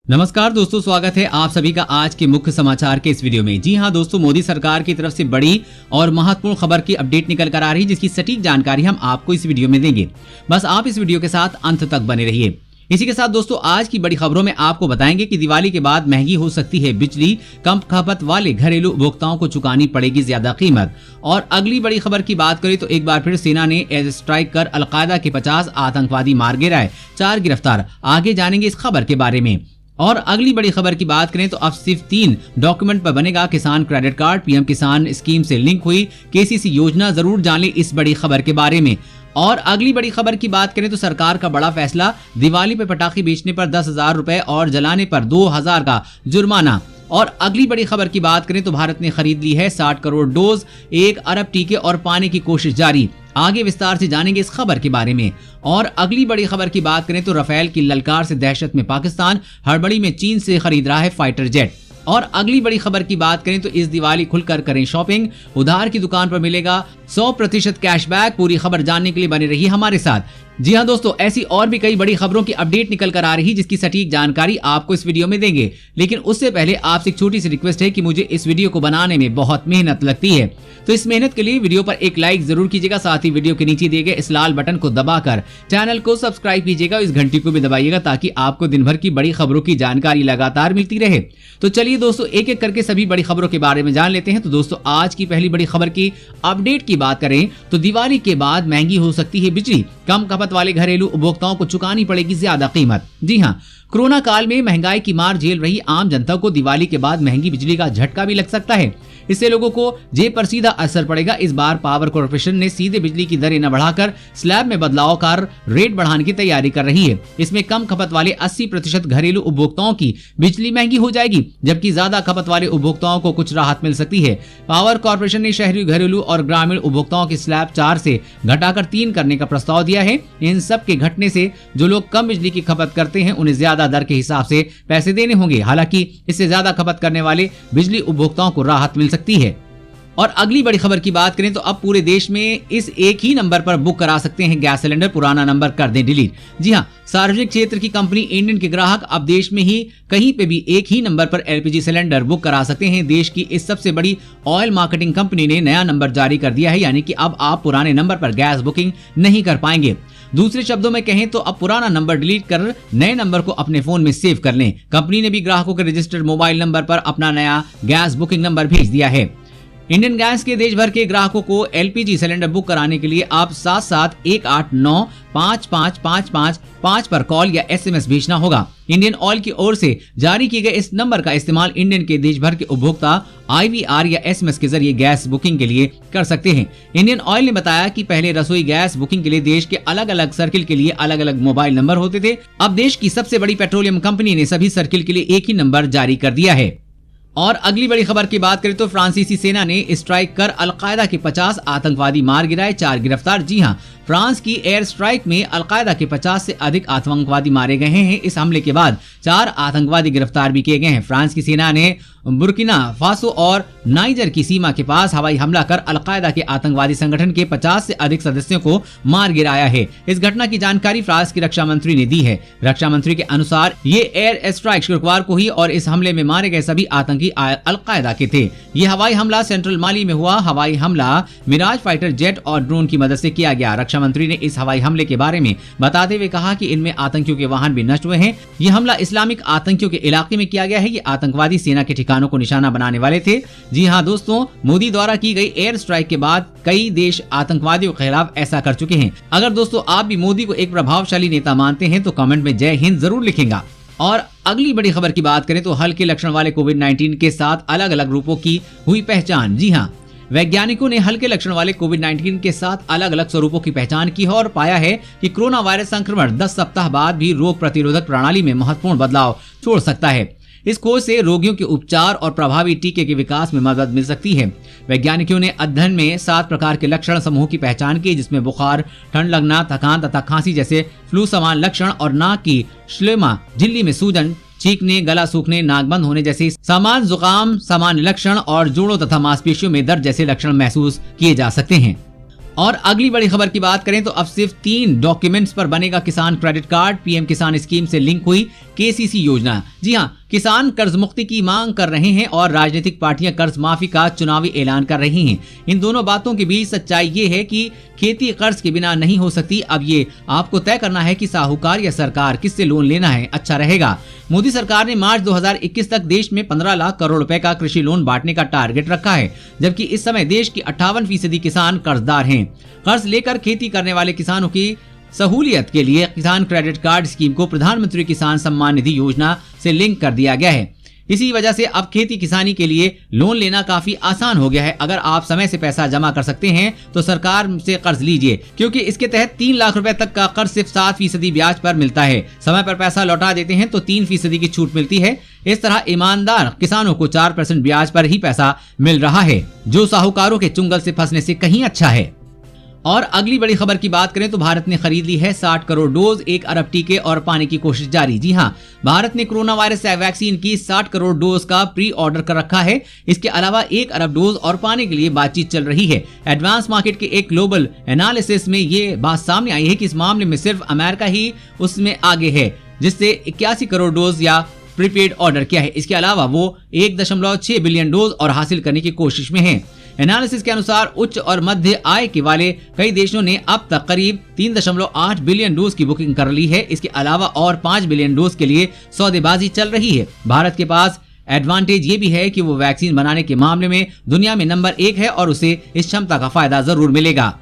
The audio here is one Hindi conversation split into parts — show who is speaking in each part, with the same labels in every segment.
Speaker 1: नमस्कार दोस्तों, स्वागत है आप सभी का आज के मुख्य समाचार के इस वीडियो में। जी हां दोस्तों, मोदी सरकार की तरफ से बड़ी और महत्वपूर्ण खबर की अपडेट निकल कर आ रही है, जिसकी सटीक जानकारी हम आपको इस वीडियो में देंगे। बस आप इस वीडियो के साथ अंत तक बने रहिए। इसी के साथ दोस्तों, आज की बड़ी खबरों में आपको बताएंगे कि दिवाली के बाद महंगी हो सकती है बिजली, कम खपत वाले घरेलू उपभोक्ताओं को चुकानी पड़ेगी ज्यादा कीमत। और अगली बड़ी खबर की बात करें तो एक बार फिर सेना ने एयर स्ट्राइक कर अलकायदा के 50 आतंकवादी मार गिराए, 4 गिरफ्तार। आगे जानेंगे इस खबर के बारे में। और अगली बड़ी खबर की बात करें तो अब सिर्फ 3 डॉक्यूमेंट पर बनेगा किसान क्रेडिट कार्ड। पीएम किसान स्कीम से लिंक हुई केसीसी योजना, जरूर जान लें इस बड़ी खबर के बारे में। और अगली बड़ी खबर की बात करें तो सरकार का बड़ा फैसला, दिवाली पे पटाखे बेचने पर 10,000 रुपए और जलाने पर 2,000 का जुर्माना। और अगली बड़ी खबर की बात करें तो भारत ने खरीद ली है 60 करोड़ डोज, 1 अरब टीके और पाने की कोशिश जारी। आगे विस्तार से जानेंगे इस खबर के बारे में। और अगली बड़ी खबर की बात करें तो राफेल की ललकार से दहशत में पाकिस्तान, हड़बड़ी में चीन से खरीद रहा है फाइटर जेट। और अगली बड़ी खबर की बात करें तो इस दिवाली खुलकर करें शॉपिंग, उधार की दुकान पर मिलेगा 100% कैशबैक। पूरी खबर जानने के लिए बने रहिए हमारे साथ। जी हां दोस्तों, ऐसी और भी कई बड़ी खबरों की अपडेट निकल कर आ रही, जिसकी सटीक जानकारी आपको इस वीडियो में देंगे। लेकिन उससे पहले आपसे एक छोटी सी रिक्वेस्ट है कि मुझे इस वीडियो को बनाने में बहुत मेहनत लगती है, तो इस मेहनत के लिए वीडियो पर एक लाइक जरूर कीजिएगा। साथ ही वीडियो के नीचे दिए गए इस लाल बटन को दबाकर चैनल को सब्सक्राइब कीजिएगा, इस घंटी को भी दबाइएगा ताकि आपको दिन भर की बड़ी खबरों की जानकारी लगातार मिलती रहे। तो चलिए दोस्तों, एक एक करके सभी बड़ी खबरों के बारे में जान लेते हैं। तो दोस्तों, आज की पहली बड़ी खबर की अपडेट की बात करें तो दिवाली के बाद महंगी हो सकती है बिजली, कम खपत वाले घरेलू उपभोक्ताओं को चुकानी पड़ेगी ज्यादा कीमत। जी हां, कोरोना काल में महंगाई की मार झेल रही आम जनता को दिवाली के बाद महंगी बिजली का झटका भी लग सकता है। इससे लोगों को जेब पर सीधा असर पड़ेगा। इस बार पावर कॉर्पोरेशन ने सीधे बिजली की दरें न बढ़ाकर स्लैब में बदलाव कर रेट बढ़ाने की तैयारी कर रही है। इसमें कम खपत वाले 80% घरेलू उपभोक्ताओं की बिजली महंगी हो जाएगी, जबकि ज्यादा खपत वाले उपभोक्ताओं को कुछ राहत मिल सकती है। पावर कॉर्पोरेशन ने शहरी, घरेलू और ग्रामीण उपभोक्ताओं की स्लैब 4 से घटाकर 3 करने का प्रस्ताव दिया है। इन सब के घटने से जो लोग कम बिजली की खपत करते हैं उन्हें ज्यादा दर के हिसाब से पैसे देने होंगे। हालांकि इससे ज्यादा खपत करने वाले बिजली उपभोक्ताओं को राहत मिल सकती है। और अगली बड़ी खबर की बात करें तो अब पूरे देश में इस एक ही नंबर पर बुक करा सकते हैं गैस सिलेंडर, पुराना नंबर कर दें डिलीट। जी हां, सार्वजनिक क्षेत्र की कंपनी इंडियन के ग्राहक अब देश में ही कहीं पे भी एक ही नंबर पर एलपीजी सिलेंडर बुक करा सकते हैं। देश की इस सबसे बड़ी ऑयल मार्केटिंग कंपनी ने नया नंबर जारी कर दिया है, यानी कि अब आप पुराने नंबर पर गैस बुकिंग नहीं कर पाएंगे। दूसरे शब्दों में कहें तो अब पुराना नंबर डिलीट कर नए नंबर को अपने फोन में सेव कर लें। कंपनी ने भी ग्राहकों के रजिस्टर्ड मोबाइल नंबर पर अपना नया गैस बुकिंग नंबर भेज दिया है। इंडियन गैस के देश भर के ग्राहकों को एलपीजी सिलेंडर बुक कराने के लिए आप 7718955555 पर कॉल या एसएमएस भेजना होगा। इंडियन ऑयल की ओर से जारी किए गए इस नंबर का इस्तेमाल इंडियन के देश भर के उपभोक्ता आईवीआर या एसएमएस के जरिए गैस बुकिंग के लिए कर सकते हैं। इंडियन ऑयल ने बताया कि पहले रसोई गैस बुकिंग के लिए देश के अलग अलग सर्किल के लिए अलग अलग मोबाइल नंबर होते थे। अब देश की सबसे बड़ी पेट्रोलियम कंपनी ने सभी सर्किल के लिए एक ही नंबर जारी कर दिया है। और अगली बड़ी खबर की बात करें तो फ्रांसीसी सेना ने स्ट्राइक कर अलकायदा के 50 आतंकवादी मार गिराए, 4 गिरफ्तार। जी हां, फ्रांस की एयर स्ट्राइक में अलकायदा के 50 से अधिक आतंकवादी मारे गए हैं। इस हमले के बाद 4 आतंकवादी गिरफ्तार भी किए गए हैं। फ्रांस की सेना ने बुर्किना फासो और नाइजर की सीमा के पास हवाई हमला कर अलकायदा के आतंकवादी संगठन के 50 से अधिक सदस्यों को मार गिराया है। इस घटना की जानकारी फ्रांस की रक्षा मंत्री ने दी है। रक्षा मंत्री के अनुसार ये एयर स्ट्राइक शुक्रवार को हुई और इस हमले में मारे गए सभी आतंकी अलकायदा के थे। ये हवाई हमला सेंट्रल माली में हुआ। हवाई हमला मिराज फाइटर जेट और ड्रोन की मदद से किया गया। रक्षा मंत्री ने इस हवाई हमले के बारे में बताते हुए कहा कि इनमें आतंकियों के वाहन भी नष्ट हुए हैं। ये हमला इस्लामिक आतंकियों के इलाके में किया गया है। ये आतंकवादी सेना के ठिकानों को निशाना बनाने वाले थे। जी हां दोस्तों, मोदी द्वारा की गई एयर स्ट्राइक के बाद कई देश आतंकवादियों के खिलाफ ऐसा कर चुके हैं। अगर दोस्तों आप भी मोदी को एक प्रभावशाली नेता मानते हैं तो कमेंट में जय हिंद जरूर लिखेंगे। और अगली बड़ी खबर की बात करें तो हल्के लक्षण वाले कोविड-19 के 7 अलग अलग रूपों की हुई पहचान। जी हां, वैज्ञानिकों ने हल्के लक्षण वाले कोविड-19 के 7 अलग अलग स्वरूपों की पहचान की है और पाया है कि कोरोना वायरस संक्रमण 10 सप्ताह बाद भी रोग प्रतिरोधक प्रणाली में महत्वपूर्ण बदलाव छोड़ सकता है। इस खोज से रोगियों के उपचार और प्रभावी टीके के विकास में मदद मिल सकती है। वैज्ञानिकों ने अध्ययन में 7 प्रकार के लक्षण समूह की पहचान की, जिसमें बुखार, ठंड लगना, थकान तथा खांसी जैसे फ्लू समान लक्षण और नाक की श्लेमा, झिल्ली में सूजन, चीखने, गला सूखने, नाक बंद होने जैसे सामान्य जुकाम सामान्य लक्षण और जोड़ों तथा मांसपेशियों में दर्द जैसे लक्षण महसूस किए जा सकते हैं। और अगली बड़ी खबर की बात करें तो अब सिर्फ 3 डॉक्यूमेंट्स पर बनेगा किसान क्रेडिट कार्ड। पीएम किसान स्कीम से लिंक हुई केसीसी योजना। जी हां, किसान कर्ज मुक्ति की मांग कर रहे हैं और राजनीतिक पार्टियां कर्ज माफी का चुनावी ऐलान कर रही हैं। इन दोनों बातों के बीच सच्चाई ये है कि खेती कर्ज के बिना नहीं हो सकती। अब ये आपको तय करना है कि साहूकार या सरकार किससे लोन लेना है अच्छा रहेगा। मोदी सरकार ने मार्च 2021 तक देश में 15 लाख करोड़ रुपए का कृषि लोन बांटने का टारगेट रखा है, जबकि इस समय देश की 58% किसान कर्जदार हैं। कर्ज लेकर खेती करने वाले किसानों की सहूलियत के लिए किसान क्रेडिट कार्ड स्कीम को प्रधानमंत्री किसान सम्मान निधि योजना से लिंक कर दिया गया है। इसी वजह से अब खेती किसानी के लिए लोन लेना काफी आसान हो गया है। अगर आप समय से पैसा जमा कर सकते हैं तो सरकार से कर्ज लीजिए, क्योंकि इसके तहत 3 लाख रुपए तक का कर्ज सिर्फ 7% ब्याज पर मिलता है। समय पर पैसा लौटा देते हैं तो 3% की छूट मिलती है। इस तरह ईमानदार किसानों को 4% ब्याज पर ही पैसा मिल रहा है, जो साहूकारों के चुंगल से फंसने से कहीं अच्छा है। और अगली बड़ी खबर की बात करें तो भारत ने खरीद ली है 60 करोड़ डोज, 1 अरब टीके और पाने की कोशिश जारी। जी हां, भारत ने कोरोना वायरस वैक्सीन की 60 करोड़ डोज का प्री ऑर्डर कर रखा है। इसके अलावा 1 अरब डोज और पाने के लिए बातचीत चल रही है। एडवांस मार्केट के एक ग्लोबल एनालिसिस में ये बात सामने आई है कि इस मामले में सिर्फ अमेरिका ही उसमें आगे है, जिससे 81 करोड़ डोज या प्रीपेड ऑर्डर किया है। इसके अलावा वो 1.6 बिलियन डोज और हासिल करने की कोशिश में है। एनालिसिस के अनुसार उच्च और मध्य आय के वाले कई देशों ने अब तक करीब 3.8 बिलियन डोज की बुकिंग कर ली है। इसके अलावा और 5 बिलियन डोज के लिए सौदेबाजी चल रही है। भारत के पास एडवांटेज ये भी है कि वो वैक्सीन बनाने के मामले में दुनिया में नंबर 1 है और उसे इस क्षमता का फायदा जरूर मिलेगा।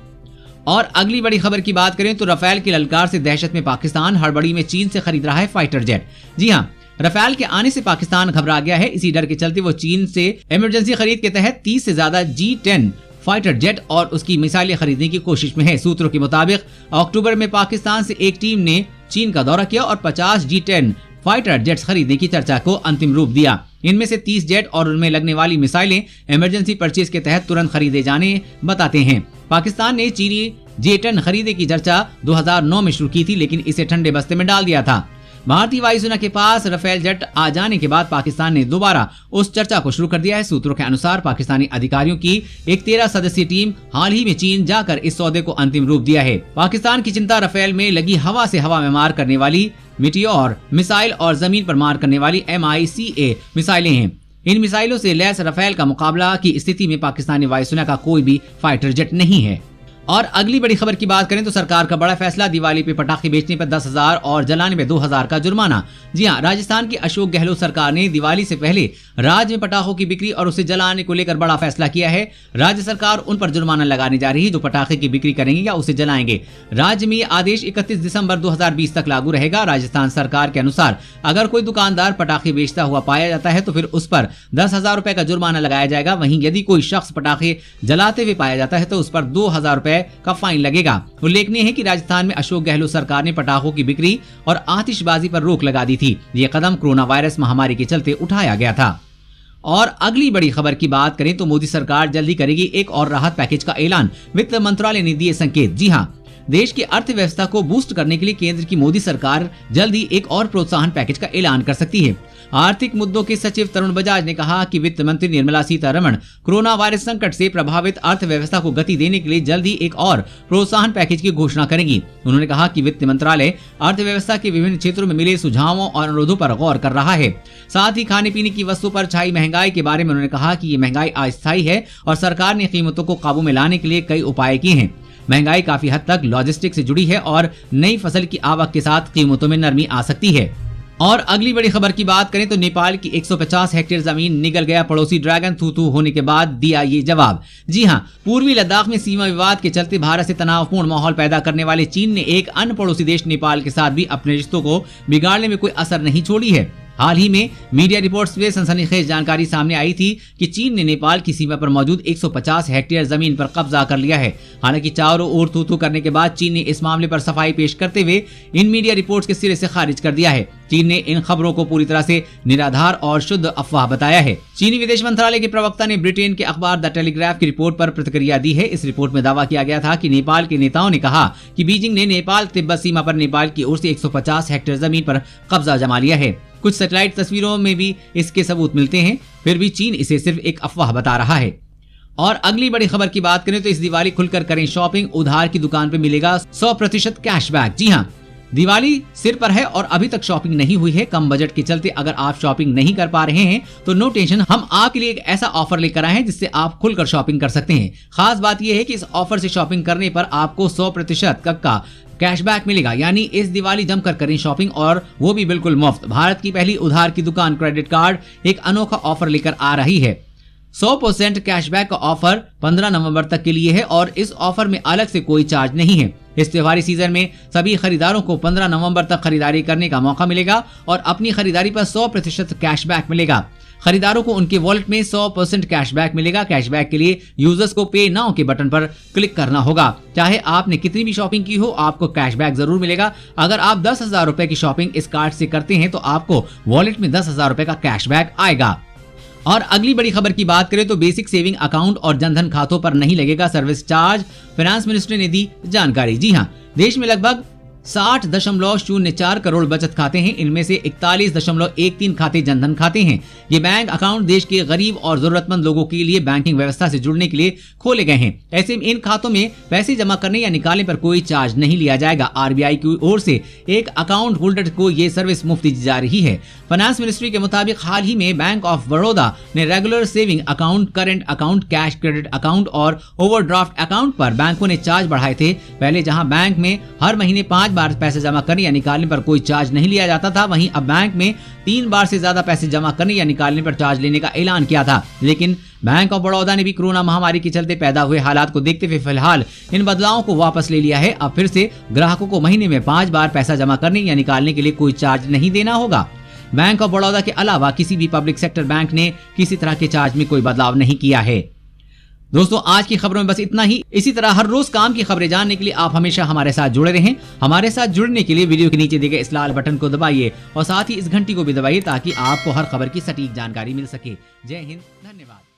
Speaker 1: और अगली बड़ी खबर की बात करें तो रफेल की ललकार से दहशत में पाकिस्तान, हड़बड़ी में चीन से खरीद रहा है फाइटर जेट। जी हाँ, रफेल के आने से पाकिस्तान घबरा गया है। इसी डर के चलते वो चीन से इमरजेंसी खरीद के तहत 30 से ज्यादा G10 फाइटर जेट और उसकी मिसाइलें खरीदने की कोशिश में है। सूत्रों के मुताबिक अक्टूबर में पाकिस्तान से एक टीम ने चीन का दौरा किया और 50 G10 फाइटर जेट्स खरीदने की चर्चा को अंतिम रूप दिया। इनमें से 30 जेट और उनमें लगने वाली मिसाइलें इमरजेंसी परचेज के तहत तुरंत खरीदे जाने बताते हैं। पाकिस्तान ने चीनी J10 खरीदने की चर्चा 2009 में शुरू की थी, लेकिन इसे ठंडे बस्ते में डाल दिया था। भारतीय वायुसेना के पास रफेल जेट आ जाने के बाद पाकिस्तान ने दोबारा उस चर्चा को शुरू कर दिया है। सूत्रों के अनुसार पाकिस्तानी अधिकारियों की एक 13 सदस्यीय टीम हाल ही में चीन जाकर इस सौदे को अंतिम रूप दिया है। पाकिस्तान की चिंता रफेल में लगी हवा से हवा में मार करने वाली मिटियोर मिसाइल और जमीन पर मार करने वाली MICA मिसाइलें हैं। इन मिसाइलों से लैस रफेल का मुकाबला की स्थिति में पाकिस्तानी वायुसेना का कोई भी फाइटर जेट नहीं है। और अगली बड़ी खबर की बात करें तो सरकार का बड़ा फैसला, दिवाली पे पटाखे बेचने पर 10,000 और जलाने पे 2,000 का जुर्माना। जी हां, राजस्थान की अशोक गहलोत सरकार ने दिवाली से पहले राज्य में पटाखों की बिक्री और उसे जलाने को लेकर बड़ा फैसला किया है। राज्य सरकार उन पर जुर्माना लगाने जा रही है जो पटाखे की बिक्री करेंगे या उसे जलाएंगे। राज्य में यह आदेश 31 दिसंबर 2020 तक लागू रहेगा। राजस्थान सरकार के अनुसार अगर कोई दुकानदार पटाखे बेचता हुआ पाया जाता है तो फिर उस पर 10,000 रुपए का जुर्माना लगाया जाएगा। वहीं यदि कोई शख्स पटाखे जलाते हुए पाया जाता है तो उस पर 2,000 रुपए का फाइन लगेगा। उल्लेखनीय है कि राजस्थान में अशोक गहलोत सरकार ने पटाखों की बिक्री और आतिशबाजी पर रोक लगा दी थी। यह कदम कोरोना वायरस महामारी के चलते उठाया गया था। और अगली बड़ी खबर की बात करें तो मोदी सरकार जल्दी करेगी एक और राहत पैकेज का ऐलान, वित्त मंत्रालय ने दिए संकेत। जी हां, देश की अर्थव्यवस्था को बूस्ट करने के लिए केंद्र की मोदी सरकार जल्दी एक और प्रोत्साहन पैकेज का ऐलान कर सकती है। आर्थिक मुद्दों के सचिव तरुण बजाज ने कहा कि वित्त मंत्री निर्मला सीतारमण कोरोना वायरस संकट से प्रभावित अर्थव्यवस्था को गति देने के लिए जल्दी एक और प्रोत्साहन पैकेज की घोषणा करेगी। उन्होंने कहा कि वित्त मंत्रालय अर्थव्यवस्था के विभिन्न क्षेत्रों में मिले सुझावों और अनुरोधों पर गौर कर रहा है। साथ ही खाने पीने की वस्तुओं पर छाई महंगाई के बारे में उन्होंने कहा कि ये महंगाई अस्थायी है और सरकार ने कीमतों को काबू में लाने के लिए कई उपाय किए हैं। महंगाई काफी हद तक लॉजिस्टिक से जुड़ी है और नई फसल की आवक के साथ कीमतों में नरमी आ सकती है। और अगली बड़ी खबर की बात करें तो नेपाल की 150 हेक्टेयर जमीन निगल गया, पड़ोसी ड्रैगन थू होने के बाद दिया ये जवाब। जी हां, पूर्वी लद्दाख में सीमा विवाद के चलते भारत से तनावपूर्ण माहौल पैदा करने वाले चीन ने एक अन्य पड़ोसी देश नेपाल के साथ भी अपने रिश्तों को बिगाड़ने में कोई असर नहीं छोड़ी है। हाल ही में मीडिया रिपोर्ट्स में सनसनीखेज जानकारी सामने आई थी कि चीन ने नेपाल की सीमा पर मौजूद 150 हेक्टेयर जमीन पर कब्जा कर लिया है। हालांकि चारों ओर थू करने के बाद चीन ने इस मामले पर सफाई पेश करते हुए इन मीडिया रिपोर्ट्स के सिरे से खारिज कर दिया है। चीन ने इन खबरों को पूरी तरह से निराधार और शुद्ध अफवाह बताया है। चीनी विदेश मंत्रालय के प्रवक्ता ने ब्रिटेन के अखबार द टेलीग्राफ की रिपोर्ट पर प्रतिक्रिया दी है। इस रिपोर्ट में दावा किया गया था कि नेपाल के नेताओं ने कहा कि बीजिंग ने नेपाल तिब्बत सीमा पर नेपाल की ओर से 150 हेक्टेयर जमीन पर कब्जा जमा लिया है। कुछ सैटेलाइट तस्वीरों में भी इसके सबूत मिलते हैं, फिर भी चीन इसे सिर्फ एक अफवाह बता रहा है। और अगली बड़ी खबर की बात करें तो इस दिवाली खुलकर करें शॉपिंग, उधार की दुकान पे मिलेगा 100% कैशबैक। जी हाँ, दिवाली सिर पर है और अभी तक शॉपिंग नहीं हुई है। कम बजट के चलते अगर आप शॉपिंग नहीं कर पा रहे हैं तो नो टेंशन, हम आपके लिए एक ऐसा ऑफर लेकर आए हैं जिससे आप खुलकर शॉपिंग कर सकते हैं। खास बात यह है कि इस ऑफर से शॉपिंग करने पर आपको 100% का कैशबैक मिलेगा, यानी इस दिवाली जमकर करें शॉपिंग और वो भी बिल्कुल मुफ्त। भारत की पहली उधार की दुकान क्रेडिट कार्ड एक अनोखा ऑफर लेकर आ रही है। 100% कैशबैक का ऑफर 15 नवंबर तक के लिए है और इस ऑफर में अलग से कोई चार्ज नहीं है। इस त्योहारी सीजन में सभी खरीदारों को 15 नवंबर तक खरीदारी करने का मौका मिलेगा और अपनी खरीदारी पर 100% कैशबैक मिलेगा। खरीदारों को उनके वॉलेट में 100% कैशबैक मिलेगा। कैशबैक के लिए यूजर्स को पे नाउ के बटन पर क्लिक करना होगा। चाहे आपने कितनी भी शॉपिंग की हो, आपको कैशबैक जरूर मिलेगा। अगर आप 10,000 रुपए की शॉपिंग इस कार्ड से करते हैं तो आपको वॉलेट में 10,000 रुपए का कैशबैक आएगा। और अगली बड़ी खबर की बात करें तो बेसिक सेविंग अकाउंट और जनधन खातों पर नहीं लगेगा सर्विस चार्ज, फाइनेंस मिनिस्ट्री ने दी जानकारी। जी हां, देश में लगभग 60.04 करोड़ बचत खाते हैं। इनमें से 41.13 खाते जनधन खाते हैं। ये बैंक अकाउंट देश के गरीब और जरूरतमंद लोगों के लिए बैंकिंग व्यवस्था से जुड़ने के लिए खोले गए हैं। ऐसे में इन खातों में पैसे जमा करने या निकालने पर कोई चार्ज नहीं लिया जाएगा। आरबीआई की ओर से एक अकाउंट होल्डर को ये सर्विस मुफ्त दी जा रही है। फाइनेंस मिनिस्ट्री के मुताबिक हाल ही में बैंक ऑफ बड़ौदा ने regular saving account, current account, cash credit account और ओवरड्राफ्ट अकाउंट पर बैंकों ने चार्ज बढ़ाए थे। पहले जहां बैंक में हर महीने 5 बार पैसे जमा करने या निकालने पर कोई चार्ज नहीं लिया जाता था, वहीं अब बैंक में 3 बार से ज्यादा पैसे जमा करने या निकालने पर चार्ज लेने का ऐलान किया था। लेकिन बैंक ऑफ बड़ौदा ने भी कोरोना महामारी के चलते पैदा हुए हालात को देखते हुए फिलहाल इन बदलावों को वापस ले लिया है। अब फिर से ग्राहकों को महीने में 5 बार पैसा जमा करने या निकालने के लिए कोई चार्ज नहीं देना होगा। बैंक ऑफ बड़ौदा के अलावा किसी भी पब्लिक सेक्टर बैंक ने किसी तरह के चार्ज में कोई बदलाव नहीं किया है। दोस्तों, आज की खबरों में बस इतना ही। इसी तरह हर रोज काम की खबरें जानने के लिए आप हमेशा हमारे साथ जुड़े रहें। हमारे साथ जुड़ने के लिए वीडियो के नीचे दिए गए इस लाल बटन को दबाइए और साथ ही इस घंटी को भी दबाइए ताकि आपको हर खबर की सटीक जानकारी मिल सके। जय हिंद, धन्यवाद।